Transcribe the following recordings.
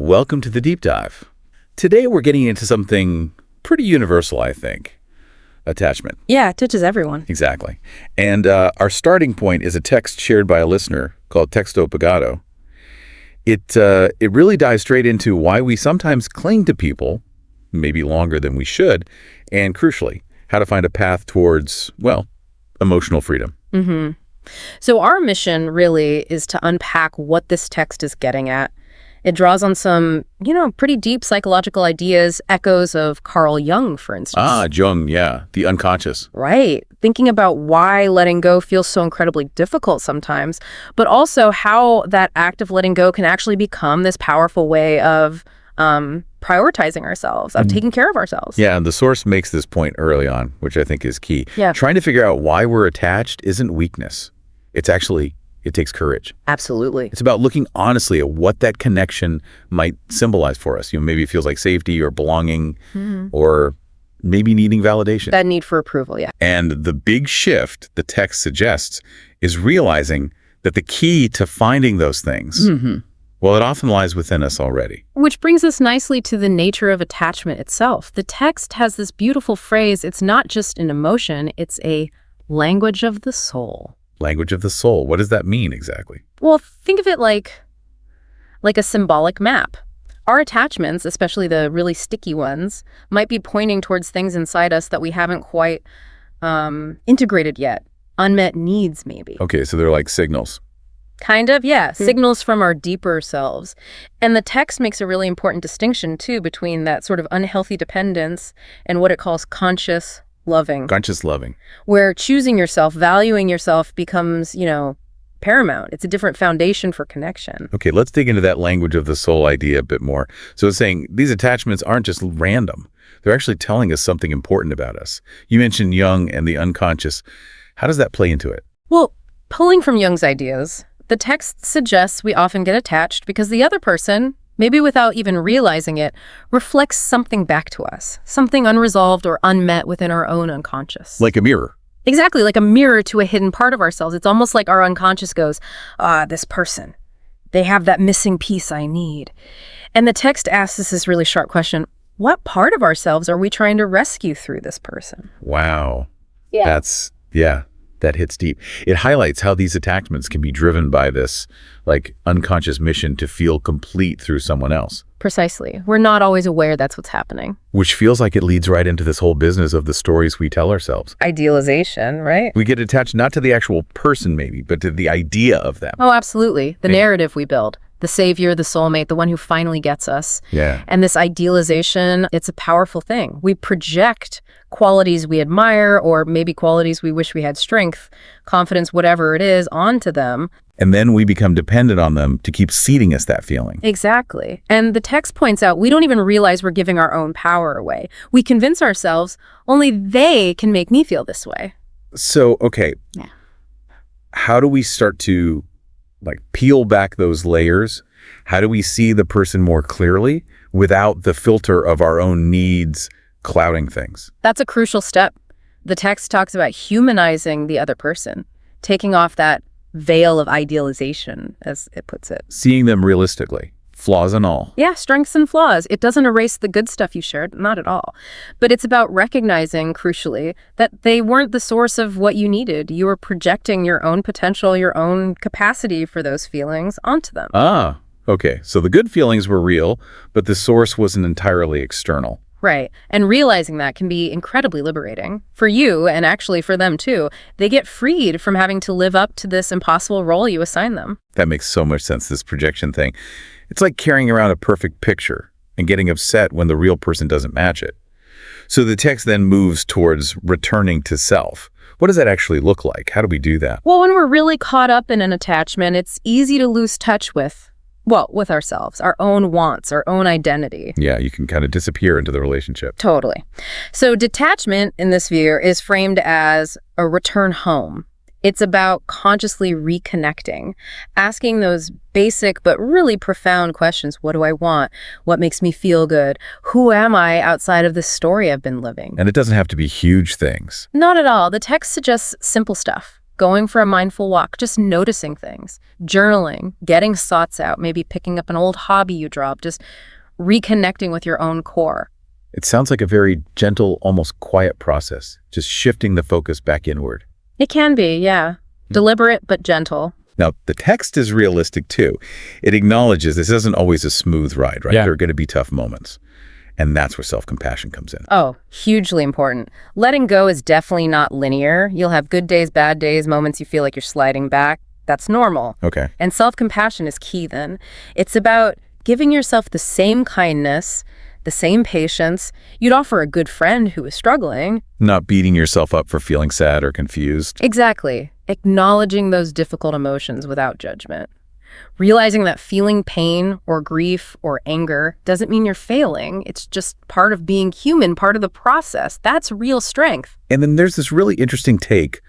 Welcome to the Deep Dive. Today we're getting into something pretty universal, I think. Attachment. Yeah, it touches everyone. Exactly. And our starting point is a text shared by a listener called Texto Pagado. It really dives straight into why we sometimes cling to people, maybe longer than we should, and crucially, how to find a path towards, well, emotional freedom. Mm-hmm. So our mission really is to unpack what this text is getting at. It draws on some, pretty deep psychological ideas, echoes of Carl Jung, for instance. Jung, yeah, the unconscious. Right. Thinking about why letting go feels so incredibly difficult sometimes, but also how that act of letting go can actually become this powerful way of prioritizing ourselves, of taking care of ourselves. Yeah, and the source makes this point early on, which I think is key. Yeah. Trying to figure out why we're attached isn't weakness. It takes courage. Absolutely. It's about looking honestly at what that connection might symbolize for us. Maybe it feels like safety or belonging or maybe needing validation. That need for approval, yeah. And the big shift the text suggests is realizing that the key to finding those things, well, it often lies within us already. Which brings us nicely to the nature of attachment itself. The text has this beautiful phrase, it's not just an emotion, it's a language of the soul. Language of the soul. What does that mean exactly? Well, think of it like a symbolic map. Our attachments, especially the really sticky ones, might be pointing towards things inside us that we haven't quite integrated yet. Unmet needs, maybe. Okay, so they're like signals. Kind of, yeah. Signals from our deeper selves. And the text makes a really important distinction, too, between that sort of unhealthy dependence and what it calls conscious loving. Conscious loving. Where choosing yourself, valuing yourself becomes, paramount. It's a different foundation for connection. Okay, let's dig into that language of the soul idea a bit more. So it's saying these attachments aren't just random. They're actually telling us something important about us. You mentioned Jung and the unconscious. How does that play into it? Well, pulling from Jung's ideas, the text suggests we often get attached because the other person, maybe without even realizing it, reflects something back to us, something unresolved or unmet within our own unconscious. Like a mirror. Exactly, like a mirror to a hidden part of ourselves. It's almost like our unconscious goes, this person, they have that missing piece I need. And the text asks us this really sharp question, what part of ourselves are we trying to rescue through this person? Wow. Yeah. That hits deep. It highlights how these attachments can be driven by this unconscious mission to feel complete through someone else. Precisely. We're not always aware that's what's happening. Which feels like it leads right into this whole business of the stories we tell ourselves. Idealization, right? We get attached not to the actual person maybe, but to the idea of them. Oh, absolutely. The narrative we build. The savior, the soulmate, the one who finally gets us. Yeah. And this idealization, it's a powerful thing. We project qualities we admire or maybe qualities we wish we had strength, confidence, whatever it is, onto them. And then we become dependent on them to keep seeding us that feeling. Exactly. And the text points out we don't even realize we're giving our own power away. We convince ourselves only they can make me feel this way. So, okay. Yeah. How do we start to peel back those layers? How do we see the person more clearly without the filter of our own needs clouding things? That's a crucial step. The text talks about humanizing the other person, taking off that veil of idealization, as it puts it. Seeing them realistically, flaws and all. Yeah, strengths and flaws. It doesn't erase the good stuff you shared, not at all. But it's about recognizing, crucially, that they weren't the source of what you needed. You were projecting your own potential, your own capacity for those feelings onto them. Okay. So the good feelings were real, but the source wasn't entirely external. Right. And realizing that can be incredibly liberating for you and actually for them too. They get freed from having to live up to this impossible role you assign them. That makes so much sense, this projection thing. It's like carrying around a perfect picture and getting upset when the real person doesn't match it. So the text then moves towards returning to self. What does that actually look like? How do we do that? Well, when we're really caught up in an attachment, it's easy to lose touch with ourselves, our own wants, our own identity. Yeah, you can kind of disappear into the relationship. Totally. So detachment in this view is framed as a return home. It's about consciously reconnecting, asking those basic but really profound questions. What do I want? What makes me feel good? Who am I outside of this story I've been living? And it doesn't have to be huge things. Not at all. The text suggests simple stuff. going for a mindful walk, just noticing things, journaling, getting thoughts out, maybe picking up an old hobby you dropped, just reconnecting with your own core. It sounds like a very gentle, almost quiet process, just shifting the focus back inward. It can be, yeah. Deliberate but gentle. Now, the text is realistic too. It acknowledges this isn't always a smooth ride, right? Yeah. There are going to be tough moments. And that's where self-compassion comes in. Oh, hugely important. Letting go is definitely not linear. You'll have good days, bad days, moments you feel like you're sliding back. That's normal. Okay. And self-compassion is key then. It's about giving yourself the same kindness, the same patience you'd offer a good friend who is struggling. Not beating yourself up for feeling sad or confused. Exactly. Acknowledging those difficult emotions without judgment. Realizing that feeling pain or grief or anger doesn't mean you're failing. It's just part of being human, part of the process. That's real strength. And then there's this really interesting take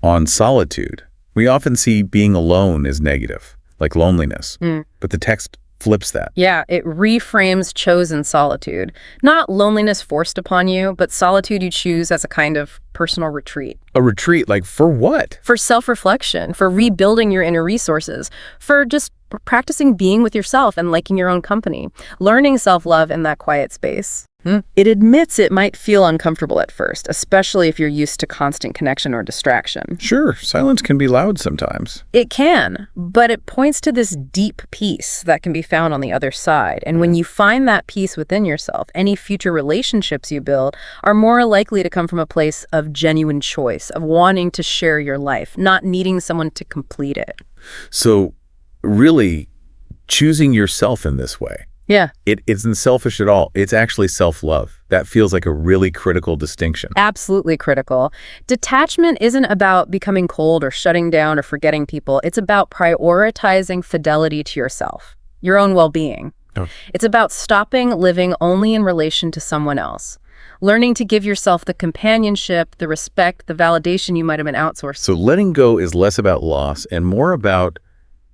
on solitude. We often see being alone as negative, like loneliness. But the text flips that. Yeah, it reframes chosen solitude. Not loneliness forced upon you, but solitude you choose as a kind of personal retreat. A retreat, like for what? For self-reflection, for rebuilding your inner resources, for just practicing being with yourself and liking your own company, learning self-love in that quiet space. It admits it might feel uncomfortable at first, especially if you're used to constant connection or distraction. Sure, silence can be loud sometimes. It can, but it points to this deep peace that can be found on the other side. And when you find that peace within yourself, any future relationships you build are more likely to come from a place of genuine choice, of wanting to share your life, not needing someone to complete it. So really choosing yourself in this way. Yeah. It isn't selfish at all. It's actually self-love. That feels like a really critical distinction. Absolutely critical. Detachment isn't about becoming cold or shutting down or forgetting people. It's about prioritizing fidelity to yourself, your own well-being. Oh. It's about stopping living only in relation to someone else, learning to give yourself the companionship, the respect, the validation you might have been outsourced. So letting go is less about loss and more about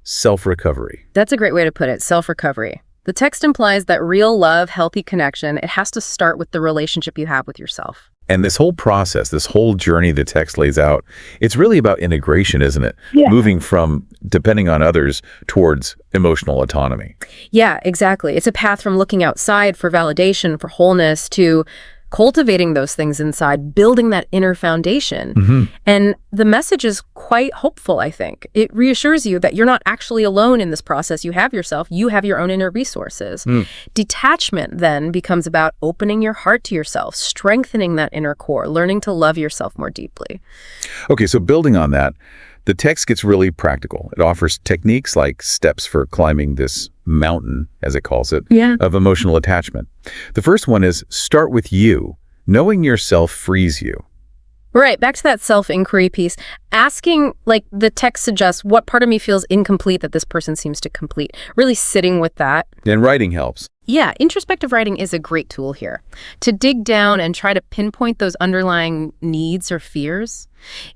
self-recovery. That's a great way to put it, self-recovery. The text implies that real love, healthy connection, it has to start with the relationship you have with yourself. And this whole process, this whole journey the text lays out, it's really about integration, isn't it? Yeah. Moving from depending on others towards emotional autonomy. Yeah, exactly. It's a path from looking outside for validation, for wholeness, to cultivating those things inside, building that inner foundation. And the message is quite hopeful, I think. It reassures you that you're not actually alone in this process. You have yourself. You have your own inner resources. Detachment then becomes about opening your heart to yourself, strengthening that inner core, learning to love yourself more deeply. Okay, so building on that, the text gets really practical. It offers techniques like steps for climbing this mountain, as it calls it, of emotional attachment. The first one is start with you. Knowing yourself frees you. Right, back to that self-inquiry piece. Asking, like the text suggests, what part of me feels incomplete that this person seems to complete. Really sitting with that. And writing helps. Yeah, introspective writing is a great tool here. To dig down and try to pinpoint those underlying needs or fears.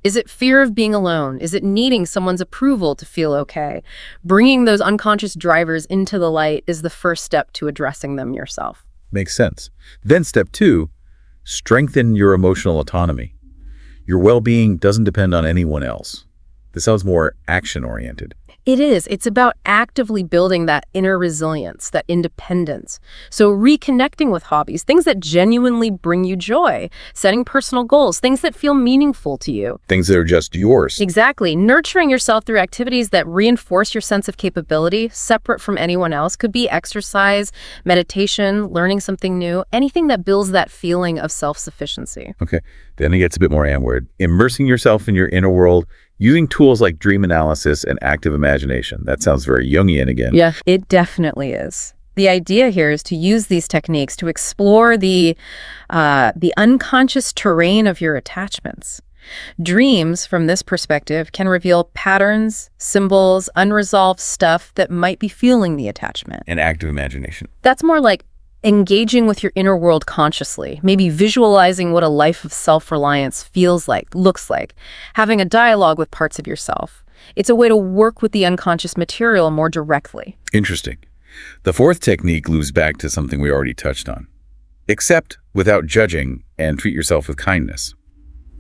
Is it fear of being alone? Is it needing someone's approval to feel okay? Bringing those unconscious drivers into the light is the first step to addressing them yourself. Makes sense. Then step 2, strengthen your emotional autonomy. Your well-being doesn't depend on anyone else. This sounds more action-oriented. It is. It's about actively building that inner resilience, that independence. So reconnecting with hobbies, things that genuinely bring you joy, setting personal goals, things that feel meaningful to you. Things that are just yours. Exactly. Nurturing yourself through activities that reinforce your sense of capability, separate from anyone else, could be exercise, meditation, learning something new, anything that builds that feeling of self-sufficiency. Okay, then it gets a bit more Am-word. Immersing yourself in your inner world, using tools like dream analysis and active imagination. That sounds very Jungian again. Yeah, it definitely is. The idea here is to use these techniques to explore the unconscious terrain of your attachments. Dreams, from this perspective, can reveal patterns, symbols, unresolved stuff that might be fueling the attachment. And active imagination. That's more like engaging with your inner world consciously, maybe visualizing what a life of self-reliance feels like, looks like, having a dialogue with parts of yourself. It's a way to work with the unconscious material more directly. Interesting. The fourth technique loops back to something we already touched on. Accept without judging and treat yourself with kindness.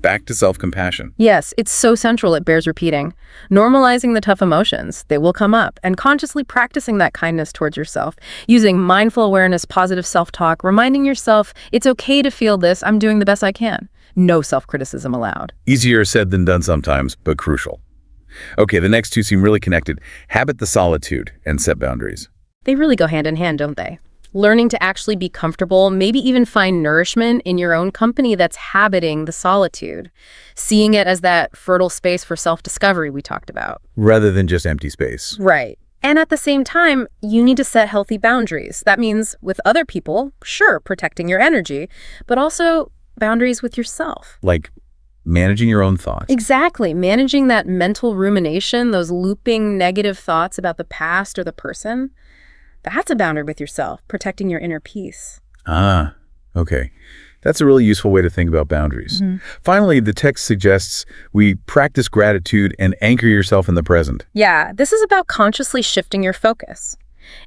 back to self-compassion. Yes, it's so central it bears repeating. Normalizing the tough emotions, they will come up, and consciously practicing that kindness towards yourself, using mindful awareness, positive self-talk, reminding yourself, it's okay to feel this, I'm doing the best I can. No self-criticism allowed. Easier said than done sometimes, but crucial. Okay, the next two seem really connected. Habit the solitude and set boundaries. They really go hand in hand, don't they? Learning to actually be comfortable, maybe even find nourishment in your own company that's habiting the solitude. Seeing it as that fertile space for self-discovery we talked about. Rather than just empty space. Right. And at the same time, you need to set healthy boundaries. That means with other people, sure, protecting your energy, but also boundaries with yourself. Like managing your own thoughts. Exactly. Managing that mental rumination, those looping negative thoughts about the past or the person. That's a boundary with yourself, protecting your inner peace. Ah, okay. That's a really useful way to think about boundaries. Finally, the text suggests we practice gratitude and anchor yourself in the present. Yeah, this is about consciously shifting your focus.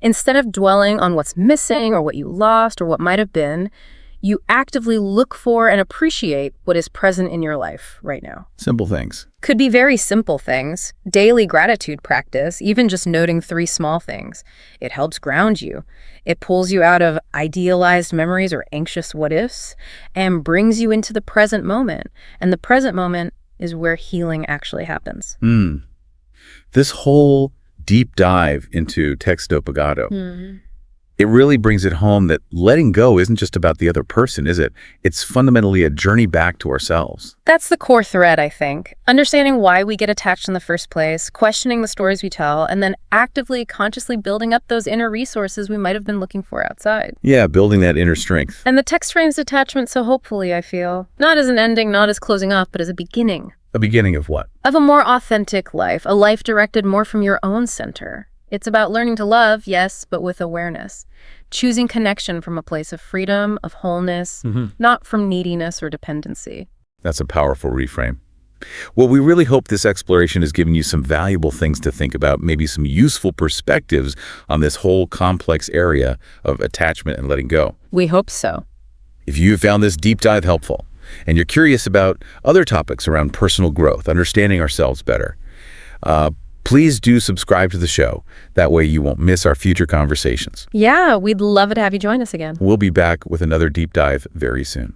Instead of dwelling on what's missing or what you lost or what might have been, you actively look for and appreciate what is present in your life right now. Simple things. Could be very simple things. Daily gratitude practice, even just noting 3 small things. It helps ground you. It pulls you out of idealized memories or anxious what-ifs and brings you into the present moment. And the present moment is where healing actually happens. This whole deep dive into texto pagado, it really brings it home that letting go isn't just about the other person, is it? It's fundamentally a journey back to ourselves. That's the core thread, I think. Understanding why we get attached in the first place, questioning the stories we tell, and then actively, consciously building up those inner resources we might have been looking for outside. Yeah, building that inner strength. And the text frames detachment so hopefully, I feel. Not as an ending, not as closing off, but as a beginning. A beginning of what? Of a more authentic life, a life directed more from your own center. It's about learning to love, yes, but with awareness. Choosing connection from a place of freedom, of wholeness, not from neediness or dependency. That's a powerful reframe. Well, we really hope this exploration has given you some valuable things to think about, maybe some useful perspectives on this whole complex area of attachment and letting go. We hope so. If you found this deep dive helpful, and you're curious about other topics around personal growth, understanding ourselves better, please do subscribe to the show. That way you won't miss our future conversations. Yeah, we'd love it to have you join us again. We'll be back with another deep dive very soon.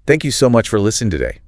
Thank you so much for listening today.